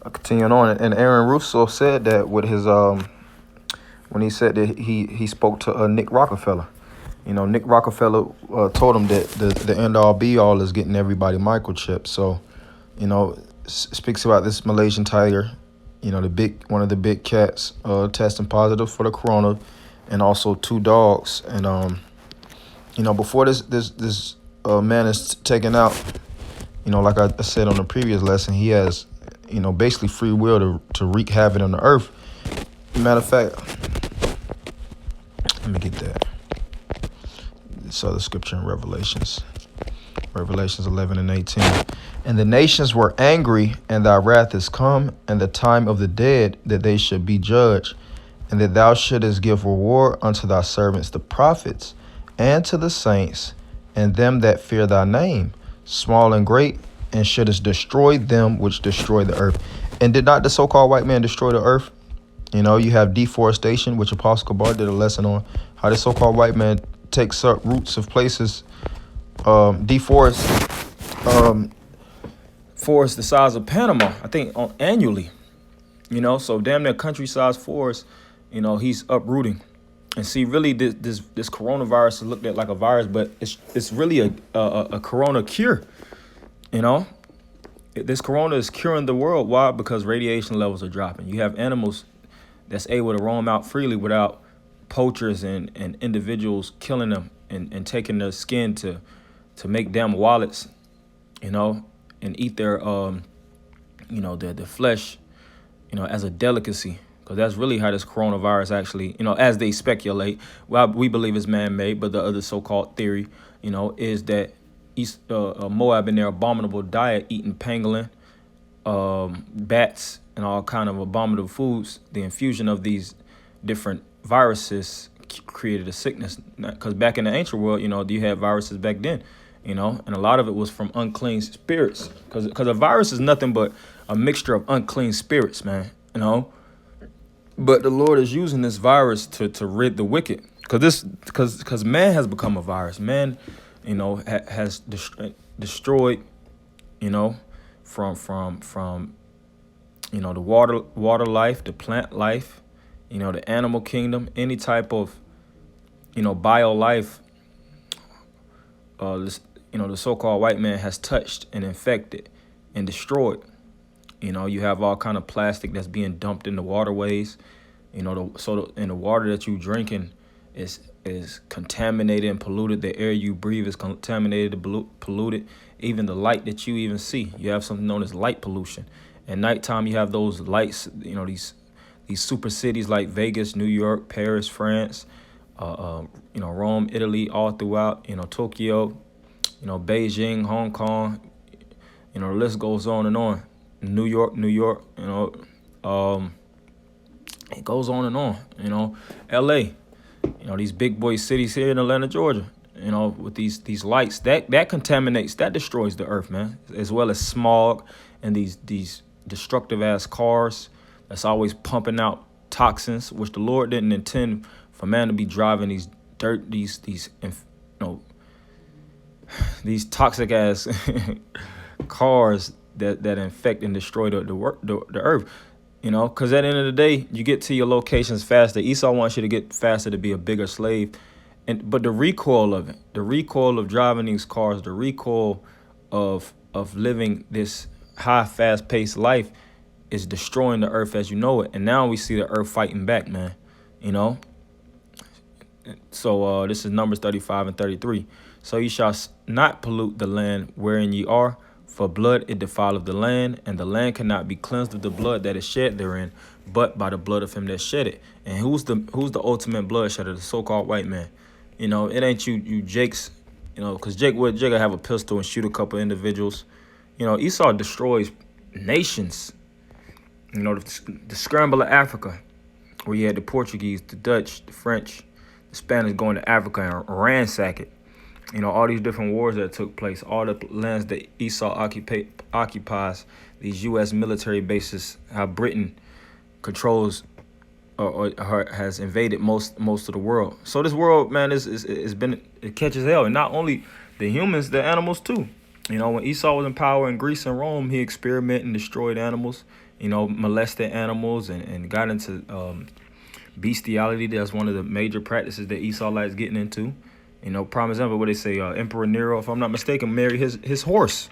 Continuing on, and Aaron Russo said that with his when he said that he spoke to Nick Rockefeller. Nick Rockefeller told him that the end all be all is getting everybody microchipped. So, speaks about this Malaysian tiger, one of the big cats testing positive for the corona, and also two dogs. And before this man is taken out, like I said on the previous lesson, he has basically free will to wreak havoc on the earth. Matter of fact, let me get that. This other scripture in Revelations 11 and 18. And the nations were angry, and thy wrath is come, and the time of the dead, that they should be judged, and that thou shouldest give reward unto thy servants the prophets, and to the saints, and them that fear thy name, small and great, and shouldest destroy them which destroy the earth. And did not the so-called white man destroy the earth? You have deforestation, which Apostle Kabar did a lesson on, how the so-called white man takes up roots of places, deforest forest the size of Panama, I think, annually. So damn near country-sized forest, he's uprooting. And see, really, this coronavirus is looked at like a virus, but it's really a corona cure. This corona is curing the world. Why? Because radiation levels are dropping. You have animals that's able to roam out freely without poachers and individuals killing them and taking their skin to make damn wallets, and eat their their flesh, as a delicacy. Because that's really how this coronavirus actually, as they speculate, well, we believe it's man-made, but the other so-called theory, is that Moab in their abominable diet, eating pangolin, bats, and all kind of abominable foods, the infusion of these different viruses created a sickness. Because back in the ancient world, you had viruses back then, and a lot of it was from unclean spirits. Because a virus is nothing but a mixture of unclean spirits, man, But the Lord is using this virus to rid the wicked. Because man has become a virus. Man, has destroyed, from the water life, the plant life, the animal kingdom, any type of, bio life. The so-called white man has touched and infected and destroyed. You have all kind of plastic that's being dumped in the waterways. And the water that you drinking is contaminated and polluted. The air you breathe is contaminated and polluted. Even the light that you even see, you have something known as light pollution. At nighttime, you have those lights. These super cities like Vegas, New York, Paris, France, Rome, Italy, all throughout. Tokyo, Beijing, Hong Kong. The list goes on and on. New York. It goes on and on. L.A. These big boy cities here in Atlanta, Georgia. With these lights that contaminates, that destroys the earth, man. As well as smog and these destructive ass cars that's always pumping out toxins, which the Lord didn't intend for man to be driving these toxic ass cars that infect and destroy the earth. Because at the end of the day, you get to your locations faster. Esau wants you to get faster to be a bigger slave. But the recoil of it, the recoil of driving these cars, the recoil of living this high, fast-paced life is destroying the earth as you know it. And now we see the earth fighting back, man. So this is Numbers 35 and 33. So ye shall not pollute the land wherein ye are, for blood it defileth the land, and the land cannot be cleansed of the blood that is shed therein, but by the blood of him that shed it. And who's the ultimate bloodshedder? The so-called white man. It ain't you Jake's, because Jake will have a pistol and shoot a couple individuals. Esau destroys nations. The scramble of Africa, where you had the Portuguese, the Dutch, the French, the Spanish going to Africa and ransack it. All these different wars that took place, all the lands that Esau occupies, these U.S. military bases, how Britain controls or has invaded most of the world. So this world, man, it catches hell, and not only the humans, the animals too. When Esau was in power in Greece and Rome, he experimented and destroyed animals, molested animals and got into bestiality. That's one of the major practices that Esau likes getting into. Prime example, what they say, Emperor Nero, if I'm not mistaken, married his horse.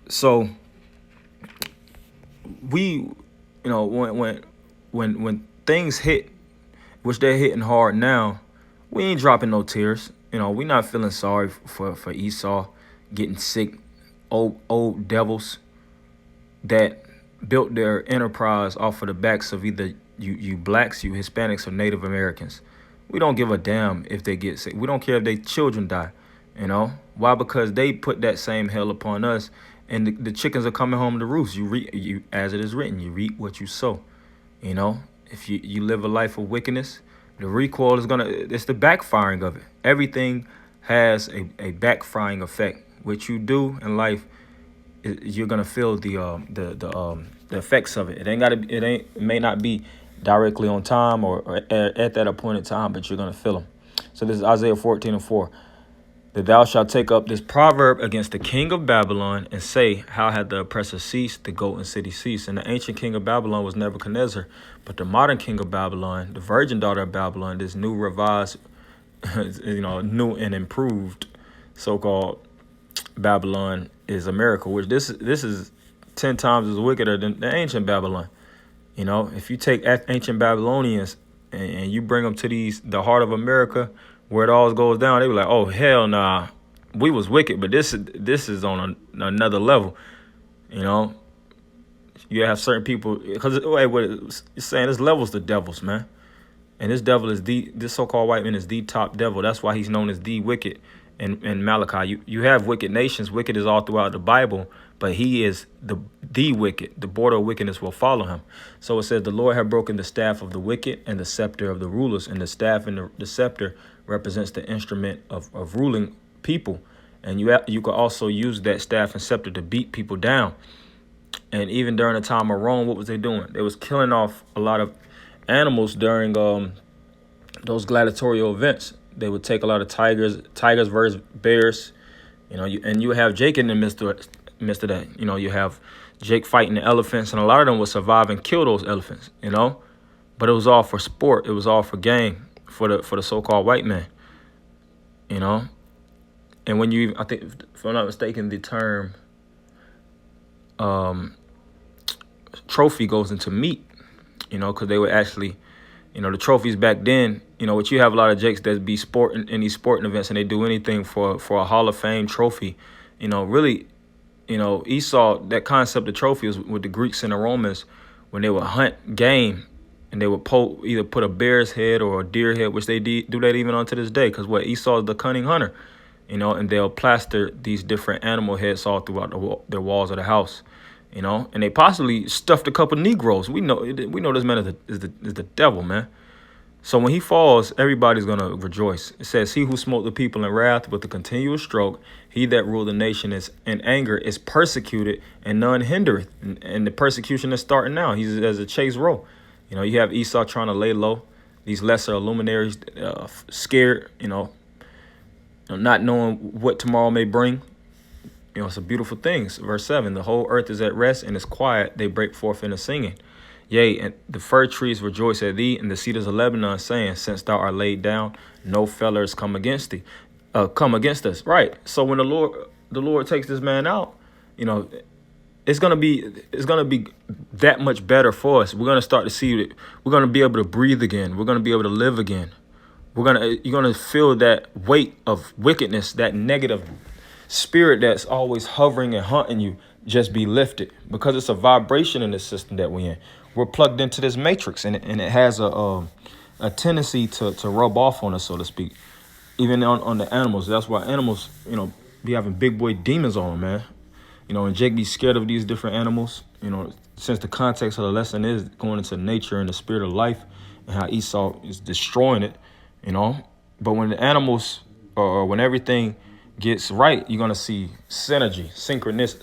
So we, when things hit, which they're hitting hard now, we ain't dropping no tears. We not feeling sorry for Esau getting sick, old devils that built their enterprise off of the backs of either you blacks, you Hispanics, or Native Americans. We don't give a damn if they get sick. We don't care if their children die. Why? Because they put that same hell upon us, and the chickens are coming home to roost. You as it is written, you reap what you sow. If you live a life of wickedness, the recoil is it's the backfiring of it. Everything has a backfiring effect. What you do in life, you're gonna feel the effects of it. It may not be directly on time or at that appointed time, but you're gonna feel them. So this is Isaiah 14:4. That thou shalt take up this proverb against the king of Babylon and say, how had the oppressor ceased, the goat and city ceased? And the ancient king of Babylon was Nebuchadnezzar, but the modern king of Babylon, the virgin daughter of Babylon, this new revised, new and improved so-called Babylon is America, which this is 10 times as wickeder than the ancient Babylon. If you take ancient Babylonians and you bring them to the heart of America, where it all goes down, they be like, oh, hell nah, we was wicked, but this is on another level. You have certain people, because what it's saying, this level's the devil's, man. And this devil is this so-called white man is the top devil. That's why he's known as the wicked in Malachi. You have wicked nations. Wicked is all throughout the Bible, but he is the wicked. The border of wickedness will follow him. So it says, the Lord had broken the staff of the wicked and the scepter of the rulers. And the staff and the scepter represents the instrument of ruling people. And you could also use that staff and scepter to beat people down. And even during the time of Rome, what was they doing? They was killing off a lot of animals during those gladiatorial events. They would take a lot of tigers versus bears, and you have Jake in the midst of that. You have Jake fighting the elephants, and a lot of them would survive and kill those elephants, But it was all for sport. It was all for gain for the so-called white man, And when I think, if I'm not mistaken, the term trophy goes into meat, because they would actually, the trophies back then, what you have a lot of Jakes that be sporting in these sporting events, and they do anything for a Hall of Fame trophy. Really, Esau, that concept of trophy was with the Greeks and the Romans when they would hunt game, and they would either put a bear's head or a deer head, which they do that even on to this day, because Esau is the cunning hunter, and they'll plaster these different animal heads all throughout their walls of the house. And they possibly stuffed a couple Negroes. We know this man is the devil, man. So when he falls, everybody's going to rejoice. It says, he who smote the people in wrath with a continuous stroke, he that ruled the nation is in anger is persecuted, and none hindereth. And the persecution is starting now. He's as a chase row. You have Esau trying to lay low. These lesser luminaries scared, not knowing what tomorrow may bring. It's a beautiful thing. Verse 7, the whole earth is at rest and is quiet. They break forth into singing. Yea, and the fir trees rejoice at thee, and the cedars of Lebanon, saying, since thou art laid down, no fellers come against thee, come against us. Right. So when the Lord takes this man out, it's gonna be that much better for us. We're gonna start to see it. We're gonna be able to breathe again. We're gonna be able to live again. You're gonna feel that weight of wickedness, that negative spirit that's always hovering and haunting you, just be lifted, because it's a vibration in the system that we're in. We're plugged into this matrix, and it has a tendency to rub off on us, so to speak, even on the animals. That's why animals, be having big boy demons on them, man. And Jake be scared of these different animals, since the context of the lesson is going into nature and the spirit of life and how Esau is destroying it, But when the animals, or when everything gets right, you're going to see synergy,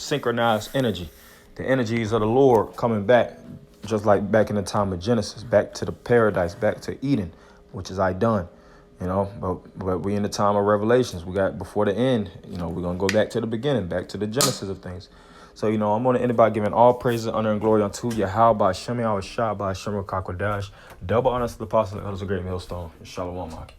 synchronized energy. The energies of the Lord coming back, just like back in the time of Genesis, back to the paradise, back to Eden, which is I done. You know, but we in the time of revelations. We got before the end. You know, we're gonna go back to the beginning, back to the genesis of things. So, you know, I'm gonna end by giving all praises, honor, and glory unto Yahweh by Shemi, our Shah by Shem Kakwadash. Double honors to the apostle and elders of great millstone. Shalom, Maki.